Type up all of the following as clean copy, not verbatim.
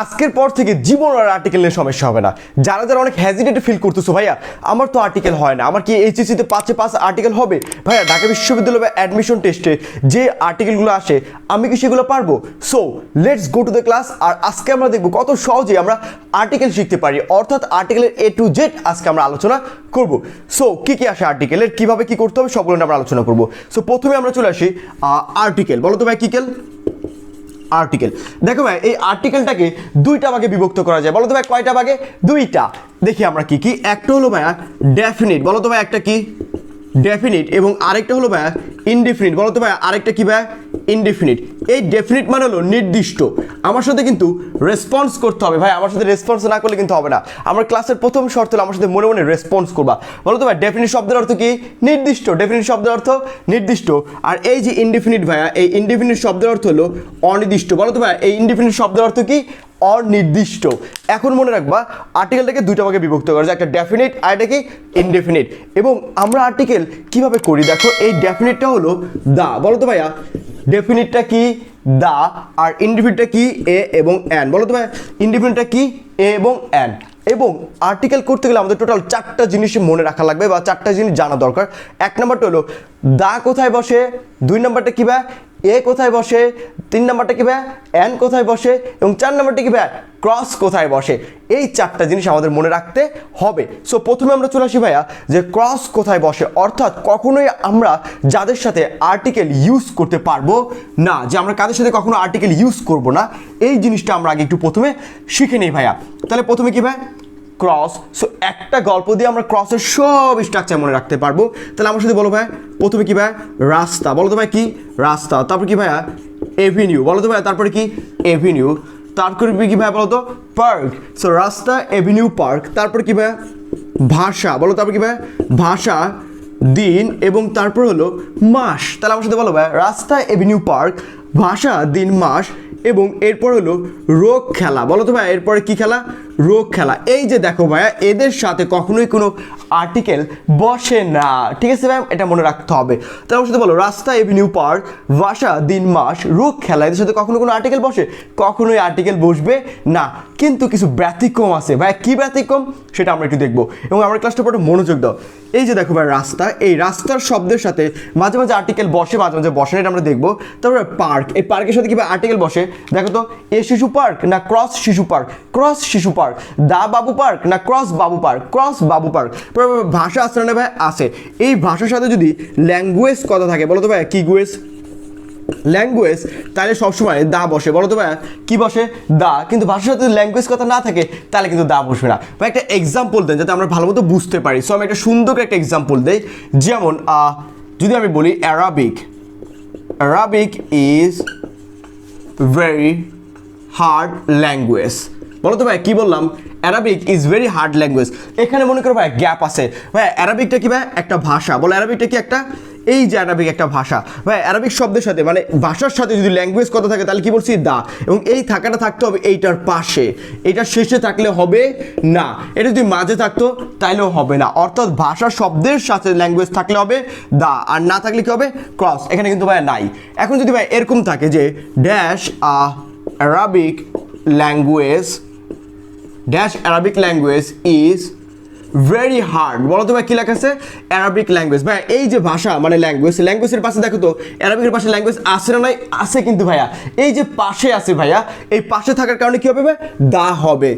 আজকের পর থেকে জীবন আর আর্টিকেল নিয়ে সমস্যা হবে না। যারা যারা অনেক হেজিটেট ফিল করতেছো ভাইয়া আমার তো আর্টিকেল হয় না, আমার কি এইচএসসিতে 5-5 আর্টিকেল হবে? ভাইয়া ঢাকা বিশ্ববিদ্যালয়ে অ্যাডমিশন টেস্টে যে আর্টিকেলগুলো আসে আমি কি সেগুলো পারবো? So let's go to the class. আর আজকে আমরা দেখবো কত সহজে আমরা আর্টিকেল শিখতে পারি, অর্থাৎ আর্টিকেলের A to Z আজকে আমরা আলোচনা করব। সো কি কি আসে আর্টিকেলের, কিভাবে কি করতে হবে সবগুলো নিয়ে আমরা আলোচনা করব। সো প্রথমে আমরা চলে আসি আর্টিকেল। বলো তো ভাই কি আর্টিকেল। দেখো ভাই এই আর্টিকেলটাকে দুইটা ভাগে বিভক্ত করা যায়। বলো তো ভাই কয়টা ভাগে? দুইটা। দেখি আমরা কি কি। একটা হলো ভাইয়া ডেফিনিট। বলো তো ভাই একটা কি? ডেফিনিট। এবং আরেকটা হলো ভাইয়া ইনডিফিনিট। বলো তো ভাই আরেকটা কি ভাইয়া? ইনডিফিনিট। এই ডেফিনিট মানে হলো নির্দিষ্ট, আমার সাথে কিন্তু রেসপন্স করতে হবে। ভাই আমার সাথে রেসপন্স না করলে কিন্তু হবে না। আমার ক্লাসের প্রথম শর্ত হলো আমার সাথে মনে মনে রেসপন্স করবা। বলো তো ভাই ডেফিনিট শব্দের অর্থ কি? নির্দিষ্ট। ডেফিনিট শব্দের অর্থ নির্দিষ্ট। আর এই যে ইনডিফিনিট ভাইয়া, এই ইনডিফিনিট শব্দের অর্থ হলো অনির্দিষ্ট। বলো তো ভাই এই ইনডিফিনিট শব্দের অর্থ কি? অনির্দিষ্ট। এখন মনে রাখবা আর্টিকেলটাকে দুইটা ভাগে বিভক্ত করা যায়, একটা ডেফিনিট আর এটা কি? ইনডেফিনিট। এবং আমরা আর্টিকেল কিভাবে করি দেখো, এই ডেফিনিটটা হলো দা। বলো তো ভাইয়া ডেফিনিটটা কি? দা। আর ইনডেফিনিটটা কি? এ এবং এন। বলো তো ভাই ইনডেফিনিটটা কি? এ এবং এন। এবং আর্টিকেল করতে গেলে আমাদের টোটাল 4টা জিনিস মনে রাখা লাগবে বা 4টা জিনিস জানা দরকার। এক নাম্বারটা হলো দা কোথায় বসে, 2 নাম্বারটা কি ভাই? এ কোথায় বসে, 3 নাম্বারটা কি ভাই? এন কোথায় বসে, এবং 4 নাম্বারটা কি ভাই? ক্রস কোথায় বসে। এই 4টা জিনিস আমাদের মনে রাখতে হবে। সো প্রথমে আমরা চলে আসি ভাইয়া যে ক্রস কোথায় বসে, অর্থাৎ কখনোই আমরা যাদের সাথে আর্টিকেল ইউজ করতে পারবো না, যে আমরা কাদের সাথে কখনো আর্টিকেল ইউজ করব না, এই জিনিসটা আমরা আগে একটু প্রথমে শিখে নিই ভাইয়া। তাহলে প্রথমে কি ভাই? ক্রস। সো একটা গল্প দিয়ে আমরা ক্রসের সব স্ট্রাকচার মনে রাখতে পারবো। তাহলে আমার সাথে বলো ভাই প্রথমে কি ভাই? রাস্তা। বলো তো ভাই কি? রাস্তা। তারপর কি ভাইয়া? এভিনিউ। বলো তো ভাই তারপরে কি? এভিনিউ। তারপরে কি ভাই বলো তো? পার্ক। সো রাস্তা, এভিনিউ, পার্ক। তারপর কি ভাই? ভাষা। বলো তারপর কি ভাই? ভাষা, দিন, এবং তারপর হলো মাস। তাহলে আমার সাথে বলো ভাই রাস্তা, এভিনিউ, পার্ক, ভাষা, দিন, মাস, এবং এরপর হলো রোগ খেলা। বলো তো ভাই এরপরে কি খেলা? রোগ খেলা। এই যে দেখো ভাইয়া এদের সাথে কখনোই কোনো আর্টিকেল বসে না, ঠিক আছে ভাই? এটা মনে রাখতে হবে। তাহলে আমার সাথে বলো রাস্তা, এভিনিউ, পার্ক, ভাষা, দিন, মাস, রোগ খেলা, এদের সাথে কখনো কোনো আর্টিকেল বসে? কখনোই আর্টিকেল বসবে না। কিন্তু কিছু ব্যতিক্রম আছে ভাই। কি ব্যতিক্রম সেটা আমরা একটু দেখবো, এবং আমরা ক্লাসটা পরে মনোযোগ দাও। এই যে দেখো ভাই রাস্তা, এই রাস্তার শব্দের সাথে মাঝে মাঝে আর্টিকেল বসে, মাঝে মাঝে বসে না, এটা আমরা দেখবো। তারপরে পার্ক, এই পার্কের সাথে কিভাবে আর্টিকেল বসে দেখো তো। এ শিশু পার্ক না ক্রস শিশু পার্ক? ক্রস শিশু পার্ক। দা বাবু পার্ক না ক্রস বাবু পার্ক? ক্রস বাবু পার্ক। ভাষা আসছে না ভাই? আসে। এই ভাষার সাথে যদি ল্যাঙ্গুয়েজ কথা থাকে, বলো তো ভাই কি গুয়েজ? ল্যাঙ্গুয়েজ, তাহলে সবসময় দা বসে। বলো তো ভাই কি বসে? দা। কিন্তু ভাষার সাথে যদি ল্যাঙ্গুয়েজ কথা না থাকে তাহলে কিন্তু দা বসবে না। ভাই একটা এক্সাম্পল দেন যাতে আমরা ভালো মতো বুঝতে পারি। সো আমি একটা সুন্দর একটা এক্সাম্পল দেই। যেমন যদি আমি বলি Arabic. Arabic is very hard language. বলো তো ভাই কি বললাম? Arabic is very hard language. এখানে মনে করো ভাই গ্যাপ আছে। ভাই অ্যারাবিকটা কি ভাই? একটা ভাষা। বলো অ্যারাবিকটা কি একটা? এই যে অ্যারাবিক একটা ভাষা। ভাই অ্যারাবিক শব্দের সাথে মানে ভাষার সাথে যদি ল্যাঙ্গুয়েজ কথা থাকে তাহলে কি বলছি? দা। এবং এই থাকাটা থাকতে হবে এইটার পাশে, এইটার শেষে থাকলে হবে না। এটা যদি মাঝে থাকতো তাইলেও হবে না। অর্থাৎ ভাষার শব্দের সাথে ল্যাঙ্গুয়েজ থাকলে হবে দা, আর না থাকলে কি হবে? ক্রস। এখানে কিন্তু ভাই নাই। এখন যদি ভাই এরকম থাকে যে dash Arabic language, dash Arabic language is very hard. বলো তো ভাই কি লেখা আছে? Arabic language. ভাই এই যে ভাষা মানে ল্যাঙ্গুয়েজ, ল্যাঙ্গুয়েজের পাশে দেখো তো অ্যারাবিকের পাশে ল্যাঙ্গুয়েজ আছে না নাই? আছে কিন্তু ভাইয়া। এই যে পাশে আছে ভাইয়া, এই পাশে থাকার কারণে কি হবে ভাই? দা হবে।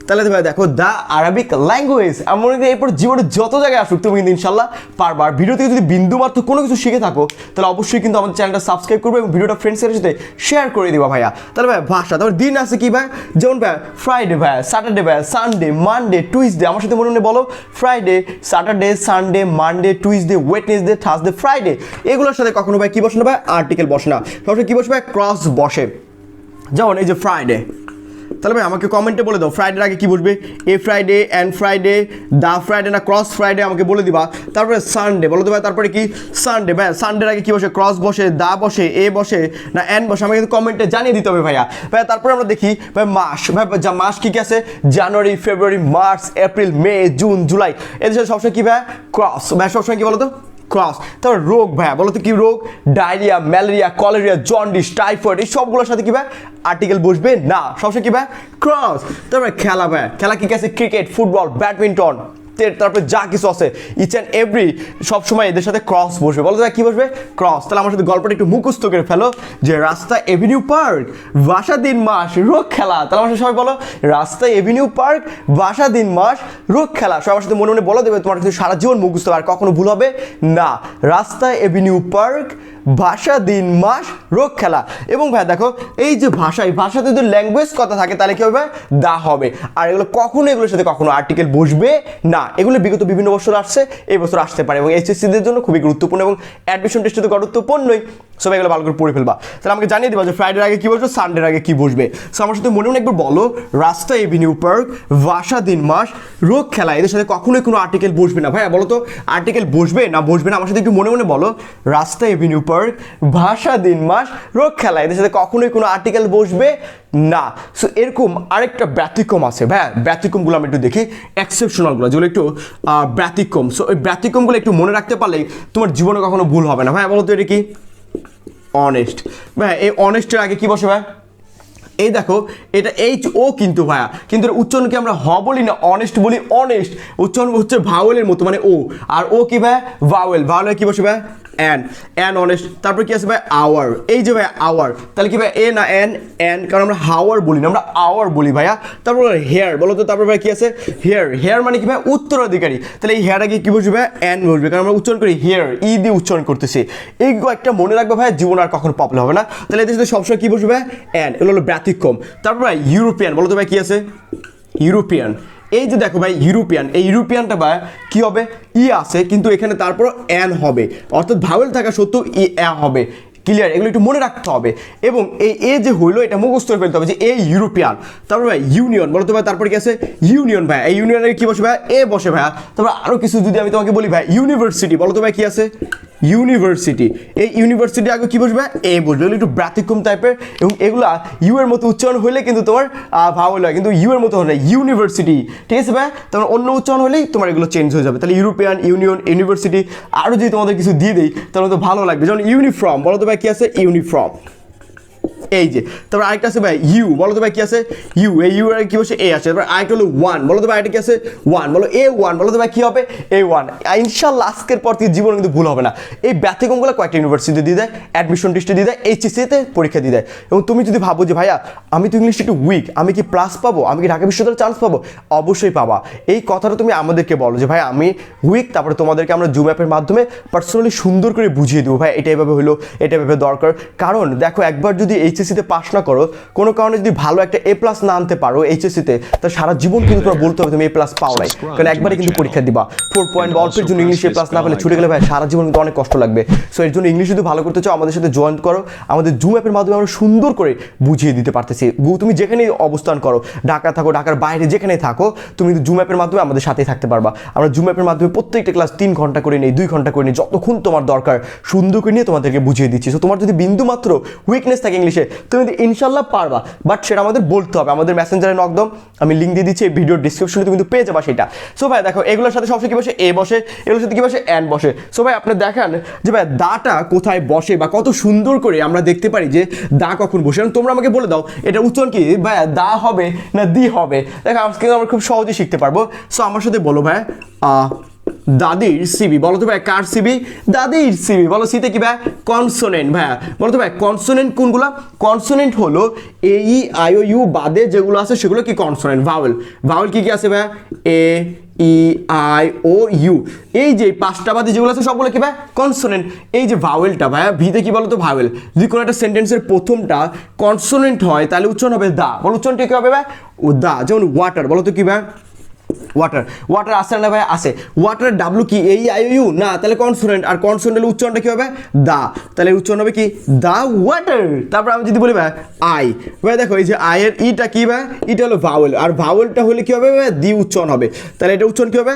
তাহলে ভাই দেখো দা আরবিক ল্যাঙ্গুয়েজ। এমন এরপর জীবনে যত জায়গায় আসুক তুমি কিন্তু ইনশাল্লাহ পারবা। আর ভিডিও থেকে যদি বিন্দুমাত্র কোনো কিছু শিখে থাকো তাহলে অবশ্যই কিন্তু আমাদের চ্যানেলটা সাবস্ক্রাইব করবে এবং ভিডিওটা ফ্রেন্ডসের সাথে শেয়ার করে দিবা ভাইয়া। তাহলে ভাই ভাষা, তারপর দিন আছে কি ভাই? যেমন ভাই ফ্রাইডে, ভাই স্যাটারডে, ভাই সানডে, মানডে, টুইসডে। আমার সাথে মনে মনে বলো Friday, Saturday, Sunday, Monday, Tuesday, Wednesday, Thursday, Friday. এগুলোর সাথে কখনো ভাই কি বসে না ভাই? আর্টিকেল বসে না। সবসময় কি বসে ভাই? ক্রস বসে। যেমন এই যে ফ্রাইডে, তাহলে ভাই আমাকে কমেন্টে বলে দাও ফ্রাইডের আগে কি বসবে? A Friday, an Friday, the Friday না ক্রস ফ্রাইডে? আমাকে বলে দিবা। তারপরে সানডে, বলো তো ভাই তারপরে কি? সানডে। ভাই সানডের আগে কি বসে? ক্রস বসে, দা বসে, এ বসে না এন বসে? আমাকে কিন্তু কমেন্টে জানিয়ে দিতে হবে ভাইয়া। ভাই তারপরে আমরা দেখি ভাই মাস। ভাই মাস কি কি আছে? জানুয়ারি, ফেব্রুয়ারি, মার্চ, এপ্রিল, মে, জুন, জুলাই। এদের সাথে সবসময় কি ভাই? ক্রস। ভাই সবসময় কি বলো তো? ক্রস। তারপর রোগ ভাইয়া, বলো তো কি রোগ? ডায়রিয়া, ম্যালেরিয়া, কলেরিয়া, জন্ডিস, টাইফয়েড, এই সবগুলোর সাথে কি ভাই আর্টিকেল বসবে না, সবসময় কি ভাই ক্রস। তারপরে খেলা ভাইয়া, খেলা কি আছে? ক্রিকেট, ফুটবল, ব্যাডমিন্টন, তারপরে যা কিছু আছে ইচ অ্যান্ড এভরি সবসময় এদের সাথে ক্রস বসবে। বলো তো কি বসবে? ক্রস। তাহলে আমার সাথে গল্পটা একটু মুখস্থ করে ফেলো যে রাস্তা, এভিনিউ, পার্ক, বাসা, দিন, মাস, রোগ, খেলা। তাহলে আমার সাথে সবাই বলো রাস্তা, এভিনিউ, পার্ক, বাসা, দিন, মাস, রোগ, খেলা। সবাই আমার সাথে মনে মনে বলে দেবে, তোমার কিন্তু সারা জীবন মুখস্থ আর কখনো ভুল হবে না। রাস্তা, এভিনিউ, পার্ক, ভাষা, দিন, মাস, রোগ, খেলা। এবং ভাই দেখো এই যে ভাষা, এই ভাষাতে যদি ল্যাঙ্গুয়েজ কথা থাকে তাহলে কি হবে? দা হবে। আর এগুলো কখনো এগুলোর সাথে কখনো আর্টিকেল বসবে না। এগুলো বিগত বিভিন্ন বছর আসছে, এই বছর আসতে পারে এবং এইচএসসিদের জন্য খুবই গুরুত্বপূর্ণ এবং অ্যাডমিশন টেস্টে তো গুরুত্বপূর্ণই। সবাই এগুলো ভালো করে পড়ে ফেলবা। তাহলে আমাকে জানিয়ে দিবা যে ফ্রাইডের আগে কি বসবে, সানডের আগে কি বসবে। সো আমার সাথে মনে মনে একবার বলো রাস্তা, এভিনিউ, পার্ক, ভাষা, দিন, মাস, রোগ, খেলা, এদের সাথে কখনোই কোনো আর্টিকেল বসবে না। ভাইয়া বলো তো আর্টিকেল বসবে না বসবে না? আমার সাথে একটু মনে মনে বলো রাস্তা, এভিনিউ, পার্ক, ভাষা, দিন, মাস, রোগ, খেলা, এদের সাথে কখনোই কোনো আর্টিকেল বসবে না। সো এরকম আরেকটা ব্যতিক্রম আছে ভাইয়া, ব্যতিক্রমগুলো আমি একটু দেখি, এক্সেপশনালগুলো যেগুলো একটু ব্যতিক্রম। সো ওই ব্যতিক্রমগুলো একটু মনে রাখতে পারলেই তোমার জীবনে কখনো ভুল হবে না। ভাইয়া বলো তো এটা কি? অনেস্ট। ভাইয়া এই অনেস্টের আগে কি বসে ভাইয়া? এই দেখো এটা এইচ ও কিন্তু ভাইয়া, কিন্তু এর উচ্চারণ কি আমরা হ বলি না অনেস্ট বলি? অনেস্ট উচ্চারণ হচ্ছে ভাওয়েলের মতো, মানে ও, আর ও কি ভাইয়া? ভাওয়েল। ভাওয়েল কি বসে ভাইয়া? An honest. তারপর কি আছে ভাই? আওয়ার। এই যে ভাই আওয়ার, তাহলে কি ভাই এ না অ্যান, কারণ আমরা হাওয়ার বলি না, আমরা আওয়ার বলি ভাইয়া। তারপর হেয়ার, বলো তো তারপর ভাই কি আছে? হেয়ার। হেয়ার মানে কি ভাই? উত্তরাধিকারী। তাহলে এই হেয়ার আগে কি বসবে ভাই? অ্যান বসবে, কারণ আমরা উচ্চারণ করি হেয়ার, ই দিয়ে উচ্চারণ করতেছি। এইগুলো একটা মনে রাখবে ভাই, জীবন আর কখনো প্রবলেম হবে না। তাহলে এদের সাথে সবসময় কি বসবে? অ্যান। এগুলো হলো ব্যতিক্রম। তারপর ভাই ইউরোপিয়ান, বলো তো ভাই কি আছে? ইউরোপিয়ান। এই যে দেখো ভাই ইউরোপিয়ান, এই ইউরোপিয়ানটা ভাই কি হবে? ই আছে কিন্তু এখানে তারপর অ্যান হবে, অর্থাৎ ভাওয়েল থাকা সত্ত্বেও ই হবে। ক্লিয়ার? এগুলো একটু মনে রাখতে হবে। এবং এই এ যে হইলো এটা মুখস্থ করে ফেলতে হবে যে এ ইউরোপিয়ান। তারপর ভাই ইউনিয়ন, বলো তো ভাই তারপর কি আছে? ইউনিয়ন ভাই। এই ইউনিয়নের কি বসে ভাই? এ বসে ভাইয়া। তারপর আরও কিছু যদি আমি তোমাকে বলি ভাই ইউনিভার্সিটি, বলো তো ভাই কি আছে? ইউনিভার্সিটি। এই ইউনিভার্সিটি আগে কি বসবে? এ বসবে। এগুলো একটু ব্যতিক্রম টাইপের এবং এগুলা ইউ এর মতো উচ্চারণ হলে কিন্তু তোমার ভাওয়েল হয়, কিন্তু ইউ এর মতো হয় না, ইউনিভার্সিটি। ঠিক আছে ভাই? তোমার অন্য উচ্চারণ হলেই তোমার এগুলো চেঞ্জ হয়ে যাবে। তাহলে ইউরোপিয়ান, ইউনিয়ন, ইউনিভার্সিটি। আরও যদি তোমাদের কিছু দিয়ে দিই তাহলে তো ভালো লাগবে। যেমন ইউনিফর্ম, বলো তো ভাই কি আছে? ইউনিফর্ম। এই যে তারপর আরেকটা আছে ভাই ইউ, বলো তো ভাই কি আছে? ইউ। এই ইউ এর কি বসে? এ আছে। তারপর আরেকটা হলো ওয়ান, বলো তো ভাই এটা কি আছে? ওয়ান। বলো এ ওয়ান, বলো তো ভাই কি হবে? এ ওয়ান। ইনশাল্লাহ আজকের পর থেকে জীবনে কিন্তু ভুল হবে না। এই ব্যতিক্রমগুলো কয়েকটা ইউনিভার্সিটি দিয়ে দেয়, অ্যাডমিশন টেস্টে দিয়ে দেয়, এইচএসসিতে পরীক্ষা দিয়ে দেয়। এবং তুমি যদি ভাবো যে ভাইয়া আমি তো ইংলিশে একটু উইক, আমি কি প্লাস পাবো? আমি কি ঢাকা বিশ্ববিদ্যালয়ে চান্স পাবো? অবশ্যই পাবা। এই কথাটা তুমি আমাদেরকে বলো যে ভাই আমি উইক, তারপরে তোমাদেরকে আমরা জুম অ্যাপের মাধ্যমে পার্সোনালি সুন্দর করে বুঝিয়ে দেবো ভাই এটা এভাবে হলো, এটা এভাবে দরকার। কারণ দেখো একবার যদি এইচএসসিতে পাস না করো, কোনো কারণে যদি ভালো একটা এ প্লাস না আনতে পারো এইচএসসিতে, তো সারা জীবন কিন্তু তোমার বলতে হবে তুমি এ প্লাস পাও নাই, কারণ একবারে কিন্তু পরীক্ষা দিবা 4 পয়েন্ট বা অল্পের জন্য ইংলিশে প্লাস না পেলে ছুটে গেলে ভাই সারা জীবন কিন্তু অনেক কষ্ট লাগবে। সো এর জন্য ইংলিশ যদি ভালো করতে চাও আমাদের সাথে জয়েন করো, আমাদের জুম অ্যাপের মাধ্যমে আমরা সুন্দর করে বুঝিয়ে দিতে পারতেছি। তুমি যেখানেই অবস্থান করো, ঢাকা থাকো, ঢাকার বাইরে যেখানেই থাকো, তুমি কিন্তু জুম অ্যাপের মাধ্যমে আমাদের সাথেই থাকতে পারবা। আমরা জুম অ্যাপের মাধ্যমে প্রত্যেকটা ক্লাস 3 ঘন্টা করে নিই, 2 ঘন্টা করে নিই, যতক্ষণ তোমার দরকার সুন্দর করে নিয়ে তোমাদেরকে বুঝিয়ে দিচ্ছি। সো তোমার যদি বিন্দু মাত্র উইকনেস থাকে ইংলিশে, তুমি ইনশাল্লাহ পারবা, বাট সেটা আমাদের বলতে হবে। আমাদের মেসেঞ্জারে নক দাও, আমি লিঙ্ক দিয়ে দিচ্ছি এই ভিডিওর ডিসক্রিপশনে, তুমি কিন্তু পেয়ে যাবা সেটা। সো ভাই দেখো এগুলোর সাথে সবসময় কি বসে? এ বসে। এগুলোর সাথে কি বসে? অ্যান বসে। সো ভাই আপনি দেখান যে ভাই দাটা কোথায় বসে বা কত সুন্দর করে আমরা দেখতে পারি যে দা কখন বসে। এবং তোমরা আমাকে বলে দাও এটা উচ্চারণ কি ভাই, দা হবে না দি হবে? দেখো আজকে আমরা খুব সহজেই শিখতে পারবো। সো আমার সাথে বলো ভাই দাদির সিবি, বলো তো ভাই কার সিবি? দাদির সিবি। বলো সিতে কি ভাই? কনসোনেন্ট। ভাইয়া বলো তো ভাই কনসোনেন্ট কোনগুলো? কনসোনেন্ট হলো এ ই আই ও ইউ বাদে যেগুলো আছে সেগুলো কি কনসোনেন্ট। ভাওয়েল, ভাওয়েল কি কি আছে ভাইয়া? এ ই আই ও ইউ। এই যে 5টা বাদে যেগুলো আছে সবগুলো কি ভাই? কনসোনেন্ট। এই যে ভাওয়েলটা ভাইয়া ভিতে কি বলো তো? ভাওয়েল। যদি কোনো একটা সেন্টেন্সের প্রথমটা কনসোনেন্ট হয় তাহলে উচ্চারণ হবে দা। বলো উচ্চারণটা কি হবে ভাই? ও দা। যেমন ওয়াটার, বলো তো কি ভাই? ওয়াটার। ওয়াটার আসে না ভাই? আসে। ওয়াটার ডাব্লু কি? এই আই ইউ না, তাহলে কনসোনেন্ট। আর কনসোনেন্টের উচ্চারণটা কি হবে? দা। তাহলে উচ্চারণ হবে কি? The water. তারপর আমি যদি বলি ভাই আই, ভাই দেখো এই যে আয়ের ইটা কি ভাই? এটা হলো ভাওয়েল, আর ভাওয়েলটা হলে কি হবে ভাই? দি উচ্চারণ হবে। তাহলে এটা উচ্চারণ কি হবে?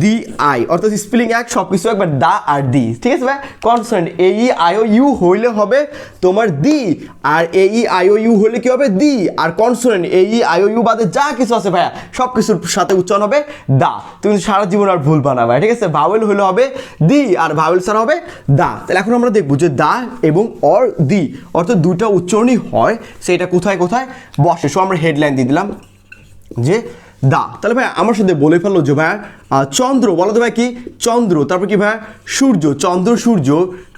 দি আই, অর্থাৎ স্পেলিং এক, সব কিছু একবার দা আর দি। ঠিক আছে ভাই? Consonant A E I O U হইলে হবে তোমার দি, আর এ ই আই ও ইউ হলে কি হবে? দি। আর consonant A E I O U বাদে যা কিছু আছে ভাইয়া সব কিছুর সাথে উচ্চারণ হবে হবে দা। তুমি সারা জীবন আর ভুল বানাবে, ঠিক আছে? ভাওয়েল হলে হবে দি আর ভাওয়েল ছাড়া হবে দা। তাহলে এখন আমরা দেখবো যে দা এবং অর দি অর্থাৎ দুইটা উচ্চারণই হয়, সেটা কোথায় কোথায় বসে। সো আমরা হেডলাইন দিয়ে দিলাম যে দা। তাহলে ভাই আমার সাথে বলে ফেললো যে ভাই চন্দ্র, বলো তো ভাই কি চন্দ্র, তারপর কি ভাই সূর্য, চন্দ্র সূর্য,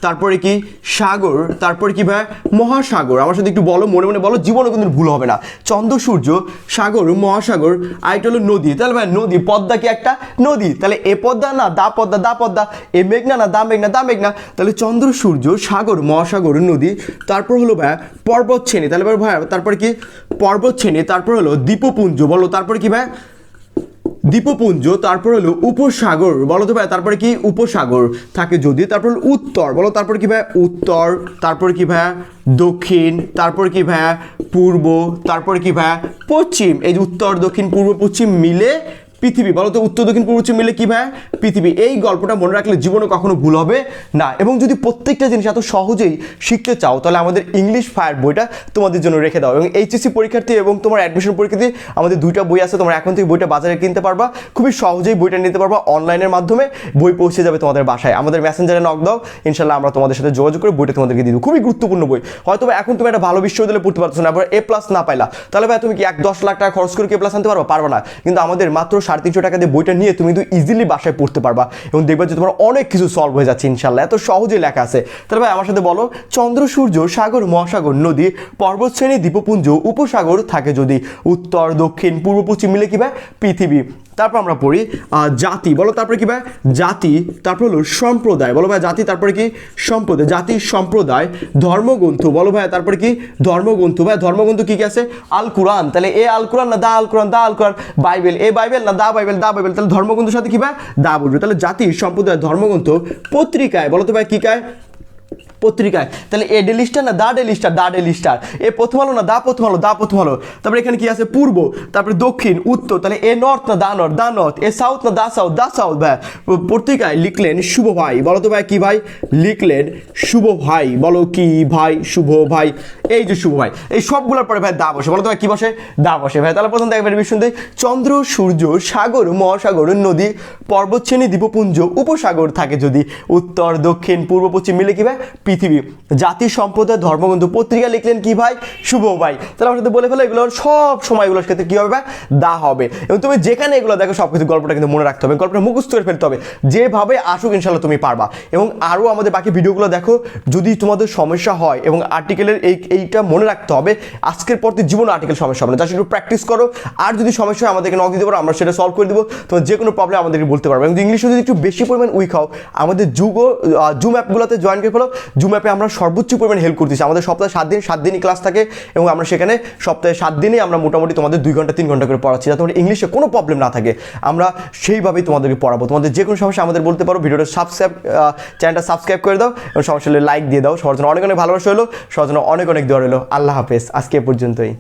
তারপরে কি সাগর, তারপরে কি ভাই মহাসাগর। আমার সাথে একটু বলো, মনে মনে বলো, জীবনে কিন্তু ভুল হবে না। চন্দ্র সূর্য সাগর মহাসাগর, আরেকটা হলো নদী। তাহলে ভাই নদী, পদ্মা কি একটা নদী? তাহলে এ পদ্মা না দা পদ্মা, দা পদ্মা, এ মেঘনা না দা মেঘনা, দা মেঘনা। তাহলে চন্দ্র সূর্য সাগর মহাসাগর নদী, তারপর হলো ভাই পর্বত শ্রেণী। তাহলে ভাই তারপরে কি পর্বত শ্রেণী, তারপর হলো দ্বীপপুঞ্জ, বলো তারপরে কি ভাই দ্বীপপুঞ্জ, তারপর হলো উপসাগর, বলো তো ভাই তারপরে কি উপসাগর থাকে যদি, তারপর হলো উত্তর, বলো তারপরে কি ভাই উত্তর, তারপর কি ভাই দক্ষিণ, তারপর কি ভাই পূর্ব, তারপর কি ভাই পশ্চিম। এই যে উত্তর দক্ষিণ পূর্ব পশ্চিম মিলে পৃথিবী, বলো তো উত্তর দক্ষিণ পূর্ব পশ্চিম মিলে কি ভাই পৃথিবী। এই গল্পটা মনে রাখলে জীবনে কখনো ভুল হবে না। এবং যদি প্রত্যেকটা জিনিস এত সহজেই শিখতে চাও তাহলে আমাদের ইংলিশ ফায়ার বইটা তোমাদের জন্য রেখে দাও। এবং এইচএসসি পরীক্ষার্থী এবং তোমার অ্যাডমিশন পরীক্ষার্থী আমাদের দুইটা বই আছে, তোমরা এখন থেকে বইটা বাজারে কিনতে পারবা, খুবই সহজেই বইটা নিতে পারবা। অনলাইনের মাধ্যমে বই পৌঁছে যাবে তোমাদের বাসায়। আমাদের মেসেঞ্জারে নক দাও, ইনশাল্লাহ আমরা তোমাদের সাথে যোগাযোগ করে বইটা তোমাদেরকে দিয়ে দেবো। খুবই গুরুত্বপূর্ণ বই। হয়তো এখন তুমি একটা ভালো বিশ্ববিদ্যালয়ে পড়তে পারছো না, আবার A+ না পাইলা, তাহলে ভাই তুমি কি 10 লাখ টাকা খরচ করে A+ আনতে পারবা? পারবা না। কিন্তু আমাদের মাত্র 350 টাকা দিয়ে বইটা নিয়ে তুমি কিন্তু ইজিলি বাসায় পড়তে পারবা এবং দেখবা যে তোমার অনেক কিছু সলভ হয়ে যাচ্ছে ইনশাল্লাহ, এত সহজেই লেখা আছে। তাহলে ভাই আমার সাথে বলো, চন্দ্র সূর্য সাগর মহাসাগর নদী পর্বত শ্রেণী দ্বীপপুঞ্জ উপসাগর থাকে যদি, উত্তর দক্ষিণ পূর্ব পশ্চিম মিলে কি ভাই পৃথিবী। তারপর আমরা পড়ি জাতি, বলো তারপরে কি ভাই জাতি, তারপর হলো সম্প্রদায়, বলো ভাই জাতি, তারপরে কি সম্প্রদায়, জাতি সম্প্রদায়, ধর্মগ্রন্থ, বলো ভাই তারপরে কি ধর্মগ্রন্থ। ভাই ধর্মগ্রন্থ কি কি আছে? আল কোরআন, তাহলে এ আল কোরআন না দা আল কোরআন, দা আল কোরআন। বাইবেল, এ বাইবেল না দা বাইবেল, দা বাইবেল। তাহলে ধর্মগ্রন্থের সাথে কি ভাই দা বলবে। তাহলে জাতি সম্প্রদায় ধর্মগ্রন্থ। পত্রিকায়, বলো তো ভাই কি কায় পত্রিকায়, তাহলে এ ডেলি স্টার না দা ডেলি স্টার, দা ডেলি স্টার। এ প্রথম আলো না দা প্রথম আলো, দা প্রথম আলো। তারপরে এখানে কি আছে? পূর্ব, তারপরে দক্ষিণ, উত্তর, তাহলে এ নর্থ না দা নর্থ, দা নর্থ। এ সাউথ না দা সাউথ, দা সাউথ। ভাই পত্রিকায় লিখলেন শুভ ভাই, বলো তো ভাই কি ভাই লিখলেন শুভ ভাই, বলো কি ভাই শুভ ভাই। এই যে শুভ ভাই, এই সবগুলোর পরে ভাই দা বসে, বলো তো ভাই কি বসে দা বসে। ভাই তাহলে প্রথম দেখবেন শুনতে, চন্দ্র সূর্য সাগর মহাসাগর নদী পর্বত শ্রেণী দ্বীপপুঞ্জ উপসাগর থাকে যদি, উত্তর দক্ষিণ পূর্ব পশ্চিম মিলে কি ভাই পৃথিবী। জাতি সম্প্রদায় ধর্মগ্রন্থ। পত্রিকা লিখলেন কি ভাই শুভ ভাই। তাহলে আমার সাথে বলে ফেলো এগুলো সব সময় এগুলোর ক্ষেত্রে কি হবে ভাই দা হবে। এবং তুমি যেখানে এগুলো দেখো সব কিছু গল্পটা কিন্তু মনে রাখতে হবে, গল্পটা মুখস্থ করে ফেলতে হবে, যেভাবে আসুক ইনশাল্লাহ তুমি পারবা। এবং আরও আমাদের বাকি ভিডিওগুলো দেখো, যদি তোমাদের সমস্যা হয় এবং আর্টিকেলের এইটা মনে রাখতে হবে, আজকের পর থেকে জীবন আর্টিকেল সমস্যা হবে না, জাস্ট একটু প্র্যাকটিস করো। আর যদি সমস্যা হয় আমাদেরকে নক দিতে পারো, আমরা সেটা সলভ করে দেবো। তোমার যে কোনো প্রবলেম আমাদেরকে বলতে পারবে। এবং ইংলিশে যদি একটু বেশি পরিমাণ উইক হও, আমাদের জুম অ্যাপগুলোতে জয়েন করে ফেলো। জুম অ্যাপে আমরা সর্বোচ্চ পরিমাণ হেল্প করতেছি। আমাদের সপ্তাহে 7 দিনই ক্লাস থাকে এবং আমরা সেখানে সপ্তাহে 7 দিনই আমরা মোটামুটি তোমাদের 2 ঘন্টা 3 ঘন্টা করে পড়াচ্ছি, যাতে তোমাদের ইংলিশে কোনো প্রবলেম না থাকে। আমরা সেইভাবেই তোমাদেরকে পড়াবো। তোমাদের যে কোনো সমস্যা আমাদের বলতে পারো। ভিডিওটা চ্যানেলটা সাবস্ক্রাইব করে দাও এবং সমস্যা হলে লাইক দিয়ে দাও। সবার জন্য অনেক অনেক ভালোবাসা হলো, সবার জন্য অনেক অনেক দোয়া রইলো। আল্লাহ হাফেজ, আজকে এ পর্যন্তই।